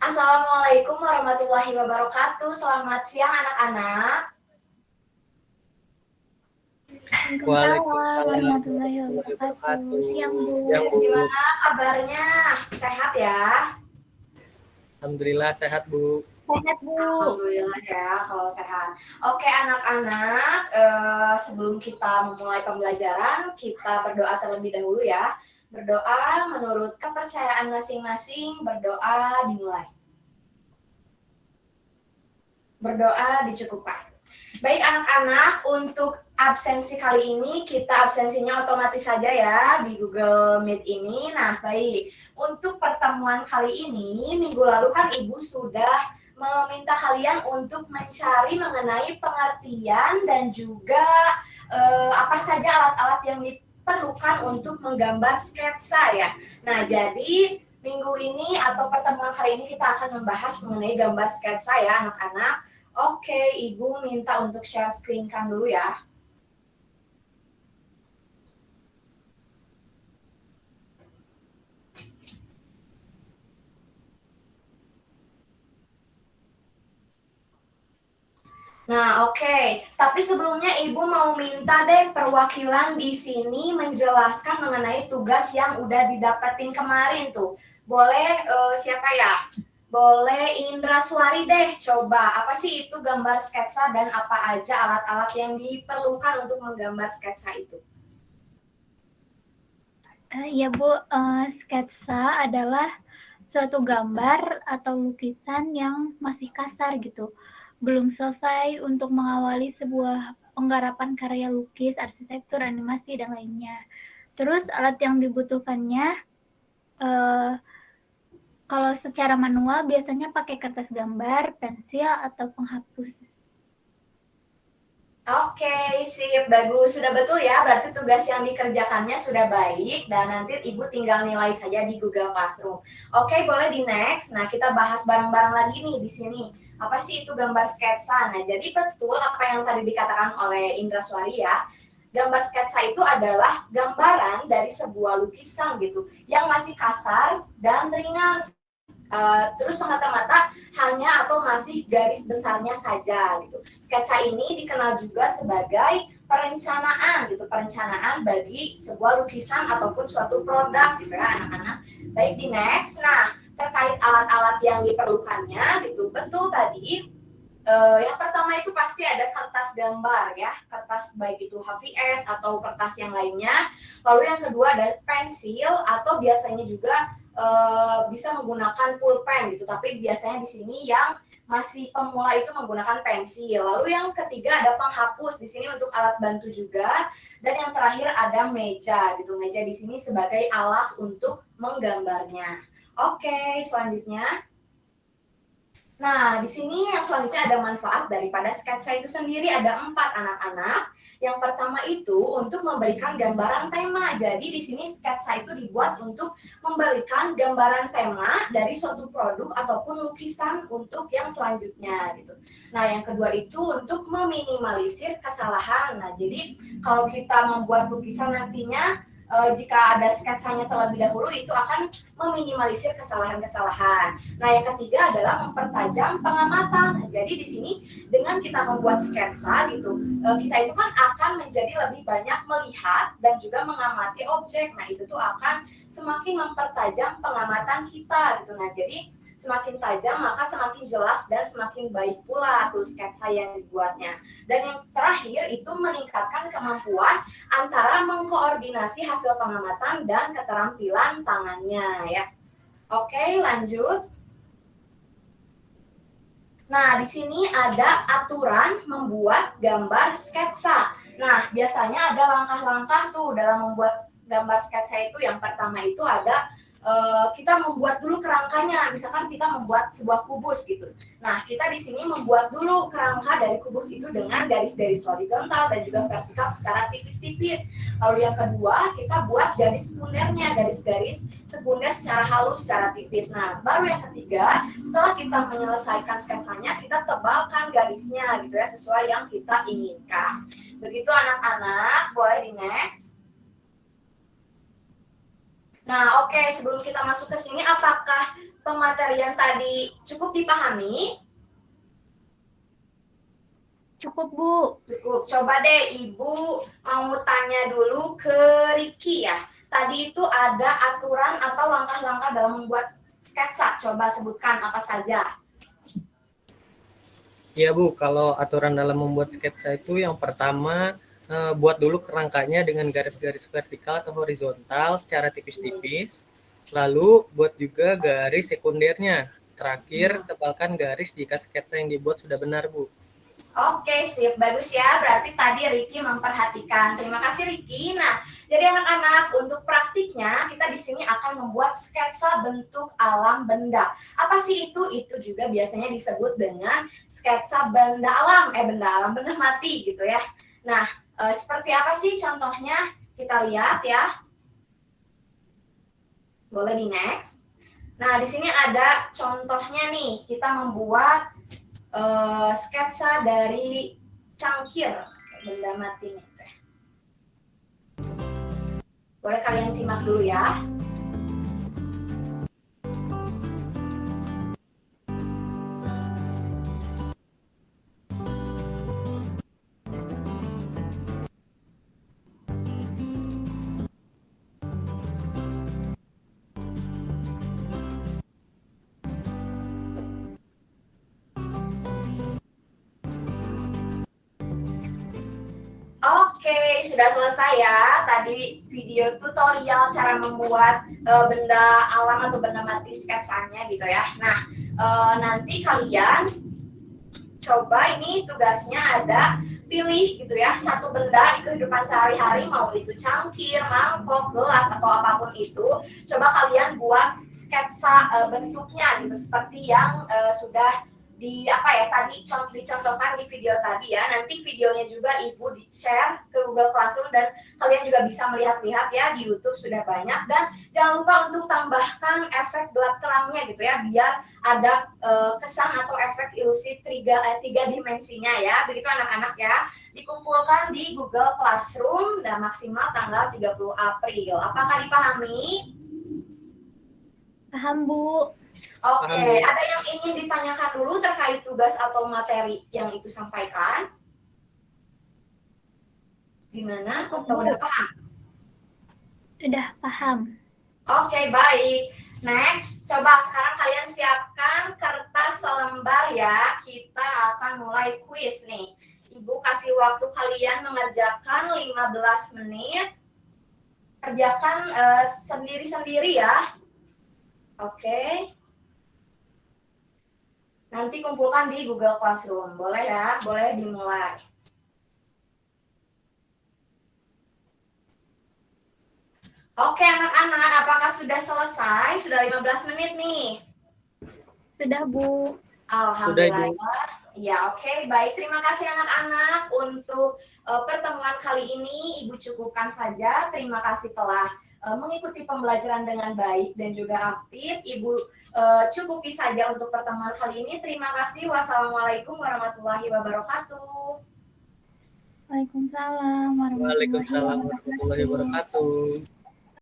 Assalamualaikum warahmatullahi wabarakatuh. Selamat siang anak-anak. Waalaikumsalam warahmatullahi warahmatullahi wabarakatuh. wabarakatuh. Siang, Bu. Siang, Bu. Gimana kabarnya? Sehat ya? Alhamdulillah sehat, Bu. Sehat, Bu. Alhamdulillah ya kalau sehat. Oke anak-anak, sebelum kita memulai pembelajaran, kita berdoa terlebih dahulu ya. Berdoa menurut kepercayaan masing-masing, berdoa dimulai. Berdoa dicukupkan. Baik anak-anak, untuk absensi kali ini kita absensinya otomatis saja ya di Google Meet ini. Nah baik, untuk pertemuan kali ini, minggu lalu kan Ibu sudah meminta kalian untuk mencari mengenai pengertian dan juga apa saja alat-alat yang diperlukan untuk menggambar sketsa ya. Nah jadi minggu ini atau pertemuan kali ini kita akan membahas mengenai gambar sketsa ya anak-anak. Oke, Ibu minta untuk share screen kan dulu ya. Nah, oke. Tapi sebelumnya Ibu mau minta deh perwakilan di sini menjelaskan mengenai tugas yang udah didapetin kemarin tuh. Boleh siapa ya? Boleh Indra Suari deh, coba. Apa sih itu gambar sketsa dan apa aja alat-alat yang diperlukan untuk menggambar sketsa itu? Ya, Bu. Sketsa adalah suatu gambar atau lukisan yang masih kasar gitu. Belum selesai untuk mengawali sebuah penggarapan karya lukis, arsitektur, animasi, dan lainnya. Terus alat yang dibutuhkannya, kalau secara manual biasanya pakai kertas gambar, pensil, atau penghapus. Oke, sip, bagus. Sudah betul ya, berarti tugas yang dikerjakannya sudah baik dan nanti Ibu tinggal nilai saja di Google Classroom. Oke, boleh di next. Nah, kita bahas bareng-bareng lagi nih di sini. Apa sih itu gambar sketsa? Nah, jadi betul apa yang tadi dikatakan oleh Indra Suari ya. Gambar sketsa itu adalah gambaran dari sebuah lukisan gitu, yang masih kasar dan ringan. Terus semata-mata hanya atau masih garis besarnya saja gitu. Sketsa ini dikenal juga sebagai perencanaan gitu, perencanaan bagi sebuah lukisan ataupun suatu produk gitu ya anak-anak. Baik di next. Nah, terkait alat-alat yang diperlukannya gitu, betul tadi. Yang pertama itu pasti ada kertas gambar ya, kertas baik itu HVS atau kertas yang lainnya. Lalu yang kedua ada pensil atau biasanya juga bisa menggunakan pulpen gitu, tapi biasanya di sini yang masih pemula itu menggunakan pensil. Lalu yang ketiga ada penghapus di sini untuk alat bantu juga, dan yang terakhir ada meja gitu. Meja di sini sebagai alas untuk menggambarnya. Oke, selanjutnya. Nah, di sini yang selanjutnya ada manfaat daripada sketsa itu sendiri, ada 4 anak-anak. Yang pertama itu untuk memberikan gambaran tema. Jadi di sini sketsa itu dibuat untuk memberikan gambaran tema dari suatu produk ataupun lukisan untuk yang selanjutnya gitu. Nah, yang kedua itu untuk meminimalisir kesalahan. Nah, jadi kalau kita membuat lukisan nantinya jika ada sketsanya terlebih dahulu itu akan meminimalisir kesalahan-kesalahan. Nah, yang ketiga adalah mempertajam pengamatan. Nah, jadi di sini dengan kita membuat sketsa gitu, kita itu kan akan menjadi lebih banyak melihat dan juga mengamati objek. Nah, itu tuh akan semakin mempertajam pengamatan kita gitu. Nah, jadi semakin tajam maka semakin jelas dan semakin baik pula tuh sketsa yang dibuatnya. Dan yang terakhir itu meningkatkan kemampuan antara mengkoordinasi hasil pengamatan dan keterampilan tangannya ya. Oke, lanjut. Nah, di sini ada aturan membuat gambar sketsa. Nah, biasanya ada langkah-langkah tuh dalam membuat gambar sketsa itu. Yang pertama itu ada kita membuat dulu kerangkanya. Misalkan kita membuat sebuah kubus gitu. Nah, kita di sini membuat dulu kerangka dari kubus itu dengan garis-garis horizontal dan juga vertikal secara tipis-tipis. Lalu yang kedua, kita buat garis sekundernya, garis-garis sekunder secara halus, secara tipis. Nah, baru yang ketiga, setelah kita menyelesaikan sketsanya, kita tebalkan garisnya gitu ya, sesuai yang kita inginkan. Begitu anak-anak, boleh di next. Nah, oke, sebelum kita masuk ke sini, apakah pematerian tadi cukup dipahami? Cukup, Bu. Cukup. Coba deh Ibu mau tanya dulu ke Riki ya. Tadi itu ada aturan atau langkah-langkah dalam membuat sketsa. Coba sebutkan apa saja. Ya Bu, kalau aturan dalam membuat sketsa itu yang pertama buat dulu kerangkanya dengan garis-garis vertikal atau horizontal secara tipis-tipis. Lalu buat juga garis sekundernya. Terakhir, tebalkan garis jika sketsa yang dibuat sudah benar, Bu. Oke, sip. Bagus ya. Berarti tadi Riki memperhatikan. Terima kasih Riki. Nah, jadi anak-anak untuk praktiknya kita di sini akan membuat sketsa bentuk alam benda. Apa sih itu? Itu juga biasanya disebut dengan sketsa benda alam. Benda mati gitu ya. Nah, seperti apa sih contohnya? Kita lihat ya. Boleh di next. Nah, di sini ada contohnya nih. Kita membuat sketsa dari cangkir benda mati nih. Boleh kalian simak dulu ya. Oke, sudah selesai ya. Tadi video tutorial cara membuat benda alam atau benda mati sketsanya gitu ya. Nah, nanti kalian coba ini tugasnya ada pilih gitu ya satu benda di kehidupan sehari-hari, mau itu cangkir, mangkok, gelas atau apapun itu. Coba kalian buat sketsa bentuknya gitu seperti yang sudah tadi dicontohkan di video tadi ya. Nanti videonya juga Ibu di-share ke Google Classroom dan kalian juga bisa melihat-lihat ya di YouTube sudah banyak. Dan jangan lupa untuk tambahkan efek gelap terangnya gitu ya biar ada kesan atau efek ilusi tiga dimensinya ya. Begitu anak-anak ya. Dikumpulkan di Google Classroom dan maksimal tanggal 30 April. Apakah dipahami? Paham, Bu. Oke, ada yang ingin ditanyakan dulu terkait tugas atau materi yang Ibu sampaikan? Gimana? Atau udah paham? Sudah paham. Oke, baik. Next, coba sekarang kalian siapkan kertas selembar ya. Kita akan mulai kuis nih. Ibu kasih waktu kalian mengerjakan 15 menit. Kerjakan sendiri-sendiri ya. Oke. Nanti kumpulkan di Google Classroom. Boleh ya? Boleh dimulai. Oke anak-anak, apakah sudah selesai? Sudah 15 menit nih. Sudah, Bu. Alhamdulillah. Ya, oke. Baik, terima kasih anak-anak untuk pertemuan kali ini. Ibu cukupkan saja. Terima kasih telah mengikuti pembelajaran dengan baik dan juga aktif. Ibu cukupi saja untuk pertemuan kali ini. Terima kasih. Wassalamualaikum warahmatullahi wabarakatuh. Waalaikumsalam warahmatullahi wabarakatuh.